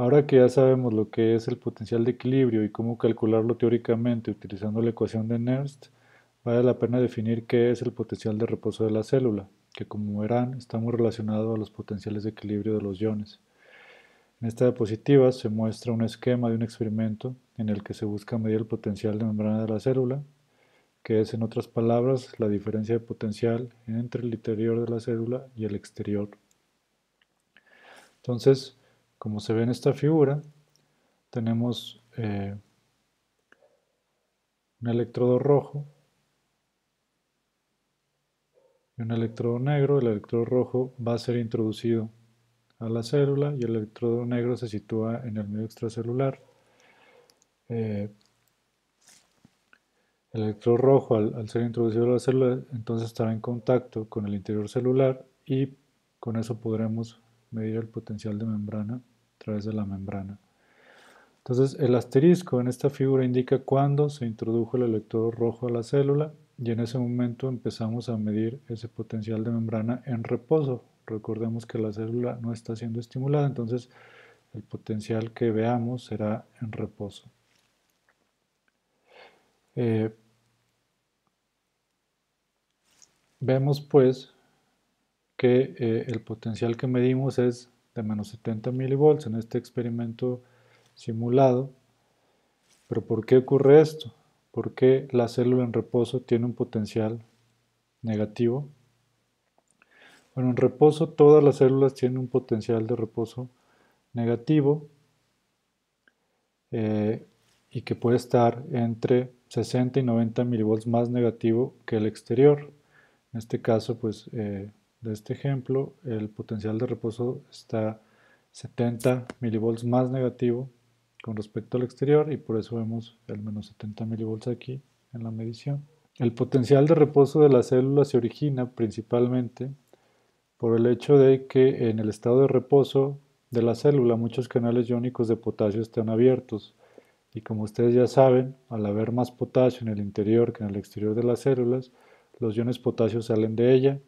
Ahora que ya sabemos lo que es el potencial de equilibrio y cómo calcularlo teóricamente utilizando la ecuación de Nernst, vale la pena definir qué es el potencial de reposo de la célula, que como verán está muy relacionado a los potenciales de equilibrio de los iones. En esta diapositiva se muestra un esquema de un experimento en el que se busca medir el potencial de membrana de la célula, que es en otras palabras la diferencia de potencial entre el interior de la célula y el exterior. Entonces, como se ve en esta figura, tenemos un electrodo rojo y un electrodo negro. El electrodo rojo va a ser introducido a la célula y el electrodo negro se sitúa en el medio extracelular. Eh, el electrodo rojo, al ser introducido a la célula, entonces estará en contacto con el interior celular y con eso podremos medir el potencial de membrana a través de la membrana. Entonces, el asterisco en esta figura indica cuándo se introdujo el electrodo rojo a la célula y en ese momento empezamos a medir ese potencial de membrana en reposo. Recordemos que la célula no está siendo estimulada, entonces el potencial que veamos será en reposo. Vemos pues que el potencial que medimos es de menos 70 milivolts en este experimento simulado. Pero ¿por qué ocurre esto? ¿Por qué la célula en reposo tiene un potencial negativo? Bueno, en reposo todas las células tienen un potencial de reposo negativo eh, y que puede estar entre 60 y 90 milivolts más negativo que el exterior. En este caso, pues, de este ejemplo, el potencial de reposo está 70 milivolts más negativo con respecto al exterior y por eso vemos el menos 70 milivolts aquí en la medición. El potencial de reposo de la célula se origina principalmente por el hecho de que en el estado de reposo de la célula muchos canales iónicos de potasio están abiertos y como ustedes ya saben, al haber más potasio en el interior que en el exterior de las células, los iones potasio salen de ella,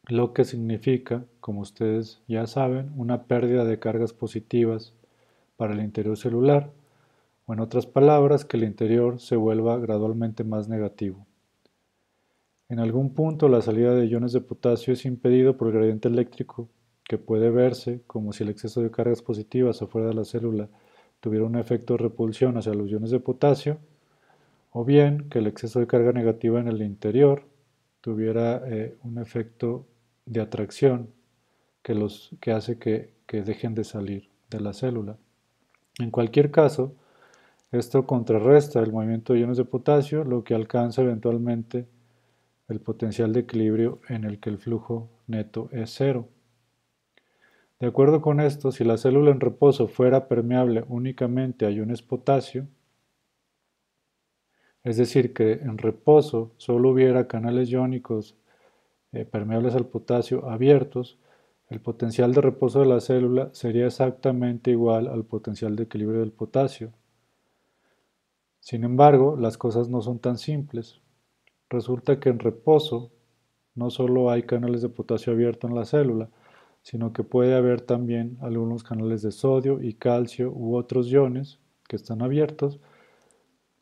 lo que significa, como ustedes ya saben, una pérdida de cargas positivas para el interior celular, o en otras palabras, que el interior se vuelva gradualmente más negativo. En algún punto la salida de iones de potasio es impedido por el gradiente eléctrico, que puede verse como si el exceso de cargas positivas afuera de la célula tuviera un efecto de repulsión hacia los iones de potasio, o bien que el exceso de carga negativa en el interior tuviera un efecto de atracción que hace que dejen de salir de la célula. En cualquier caso, esto contrarresta el movimiento de iones de potasio, lo que alcanza eventualmente el potencial de equilibrio en el que el flujo neto es cero. De acuerdo con esto, si la célula en reposo fuera permeable únicamente a iones potasio, es decir, que en reposo solo hubiera canales iónicos permeables al potasio abiertos, el potencial de reposo de la célula sería exactamente igual al potencial de equilibrio del potasio. Sin embargo, las cosas no son tan simples. Resulta que en reposo no solo hay canales de potasio abierto en la célula, sino que puede haber también algunos canales de sodio y calcio u otros iones que están abiertos,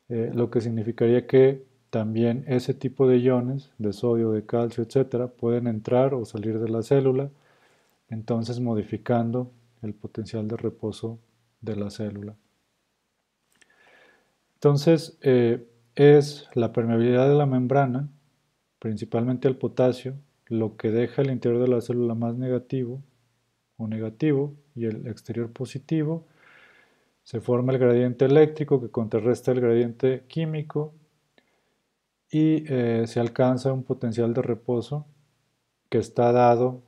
lo que significaría que también ese tipo de iones, de sodio, de calcio, etcétera, pueden entrar o salir de la célula, entonces modificando el potencial de reposo de la célula. Entonces, es la permeabilidad de la membrana, principalmente el potasio, lo que deja el interior de la célula más negativo o negativo y el exterior positivo. Se forma el gradiente eléctrico que contrarresta el gradiente químico y se alcanza un potencial de reposo que está dado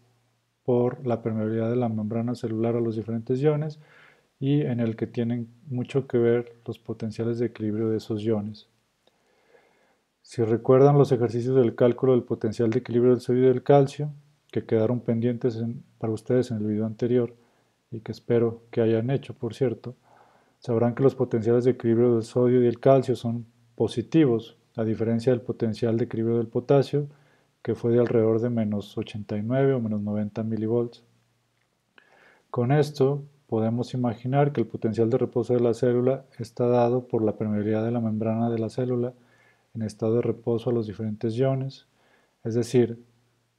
por la permeabilidad de la membrana celular a los diferentes iones y en el que tienen mucho que ver los potenciales de equilibrio de esos iones. Si recuerdan los ejercicios del cálculo del potencial de equilibrio del sodio y del calcio, que quedaron pendientes para ustedes en el video anterior y que espero que hayan hecho, por cierto, sabrán que los potenciales de equilibrio del sodio y del calcio son positivos, a diferencia del potencial de equilibrio del potasio, que fue de alrededor de menos 89 o menos 90 milivolts. Con esto, podemos imaginar que el potencial de reposo de la célula está dado por la permeabilidad de la membrana de la célula en estado de reposo a los diferentes iones. Es decir,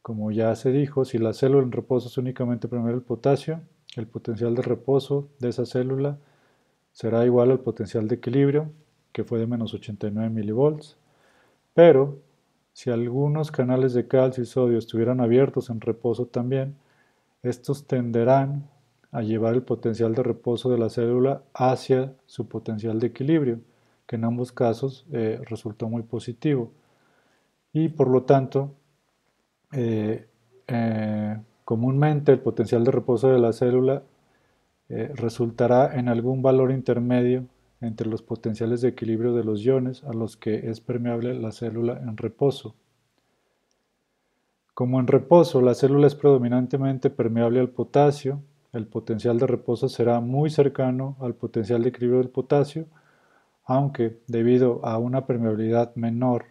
como ya se dijo, si la célula en reposo es únicamente permeable al potasio, el potencial de reposo de esa célula será igual al potencial de equilibrio, que fue de menos 89 milivolts. Pero si algunos canales de calcio y sodio estuvieran abiertos en reposo también, estos tenderán a llevar el potencial de reposo de la célula hacia su potencial de equilibrio, que en ambos casos resultó muy positivo. Y por lo tanto, eh, comúnmente el potencial de reposo de la célula resultará en algún valor intermedio entre los potenciales de equilibrio de los iones a los que es permeable la célula en reposo. Como en reposo la célula es predominantemente permeable al potasio, el potencial de reposo será muy cercano al potencial de equilibrio del potasio, aunque debido a una permeabilidad menor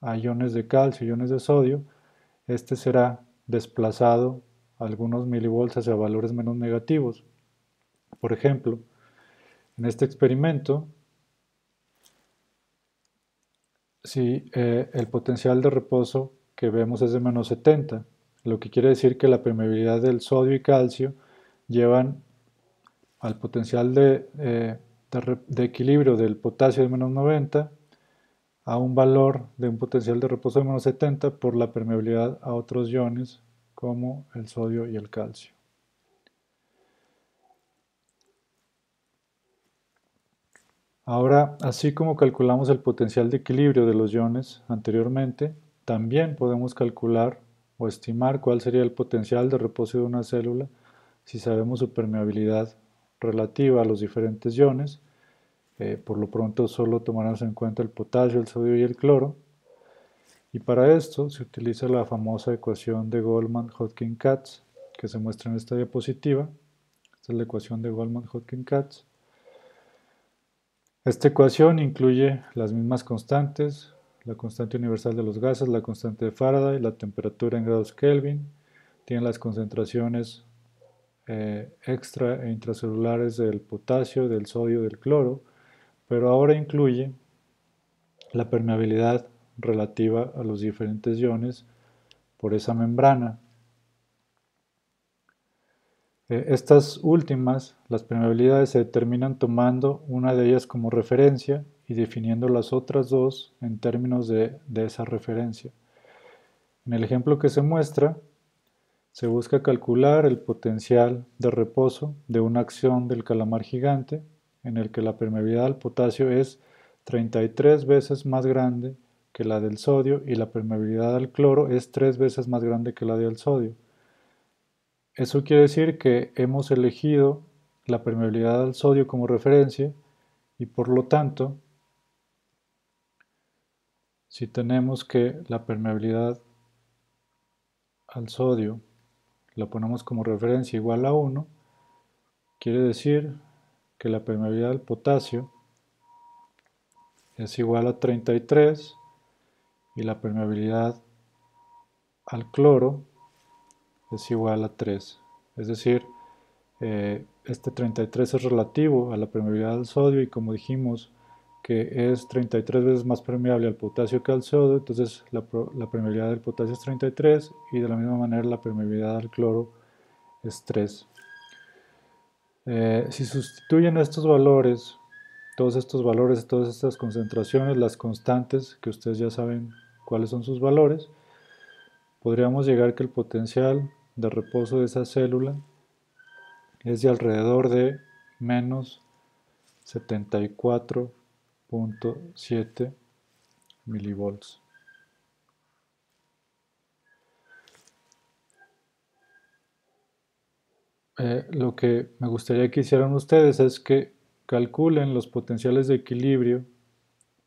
a iones de calcio y iones de sodio, este será desplazado algunos milivolts hacia valores menos negativos. Por ejemplo, en este experimento, si el potencial de reposo que vemos es de menos 70, lo que quiere decir que la permeabilidad del sodio y calcio llevan al potencial de equilibrio del potasio de menos 90 a un valor de un potencial de reposo de menos 70 por la permeabilidad a otros iones como el sodio y el calcio. Ahora, así como calculamos el potencial de equilibrio de los iones anteriormente, también podemos calcular o estimar cuál sería el potencial de reposo de una célula si sabemos su permeabilidad relativa a los diferentes iones. Por lo pronto solo tomaremos en cuenta el potasio, el sodio y el cloro. Y para esto se utiliza la famosa ecuación de Goldman-Hodgkin-Katz que se muestra en esta diapositiva. Esta es la ecuación de Goldman-Hodgkin-Katz. Esta ecuación incluye las mismas constantes, la constante universal de los gases, la constante de Faraday, la temperatura en grados Kelvin, tiene las concentraciones extra e intracelulares del potasio, del sodio, del cloro, pero ahora incluye la permeabilidad relativa a los diferentes iones por esa membrana. Estas últimas, las permeabilidades, se determinan tomando una de ellas como referencia y definiendo las otras dos en términos de esa referencia. En el ejemplo que se muestra, se busca calcular el potencial de reposo de una acción del calamar gigante en el que la permeabilidad al potasio es 33 veces más grande que la del sodio y la permeabilidad al cloro es 3 veces más grande que la del sodio. Eso quiere decir que hemos elegido la permeabilidad al sodio como referencia y por lo tanto, si tenemos que la permeabilidad al sodio la ponemos como referencia igual a 1, quiere decir que la permeabilidad al potasio es igual a 33 y la permeabilidad al cloro es igual a 3. Es decir, este 33 es relativo a la permeabilidad al sodio y como dijimos que es 33 veces más permeable al potasio que al sodio, entonces la permeabilidad del potasio es 33 y de la misma manera la permeabilidad al cloro es 3. Si sustituyen estos valores, todos estos valores, todas estas concentraciones, las constantes, que ustedes ya saben cuáles son sus valores, podríamos llegar que el potencial de reposo de esa célula es de alrededor de menos 74.7 milivolts. Lo que me gustaría que hicieran ustedes es que calculen los potenciales de equilibrio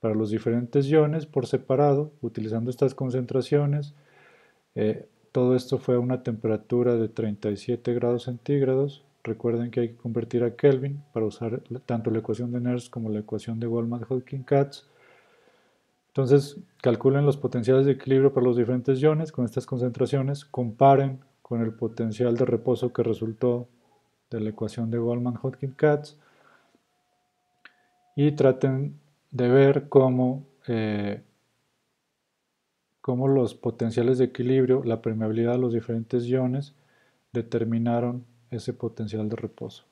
para los diferentes iones por separado, utilizando estas concentraciones. Todo esto fue a una temperatura de 37 grados centígrados. Recuerden que hay que convertir a Kelvin para usar tanto la ecuación de Nernst como la ecuación de Goldman-Hodgkin-Katz. Entonces, calculen los potenciales de equilibrio para los diferentes iones con estas concentraciones, comparen con el potencial de reposo que resultó de la ecuación de Goldman-Hodgkin-Katz y traten de ver cómo los potenciales de equilibrio, la permeabilidad de los diferentes iones, determinaron ese potencial de reposo.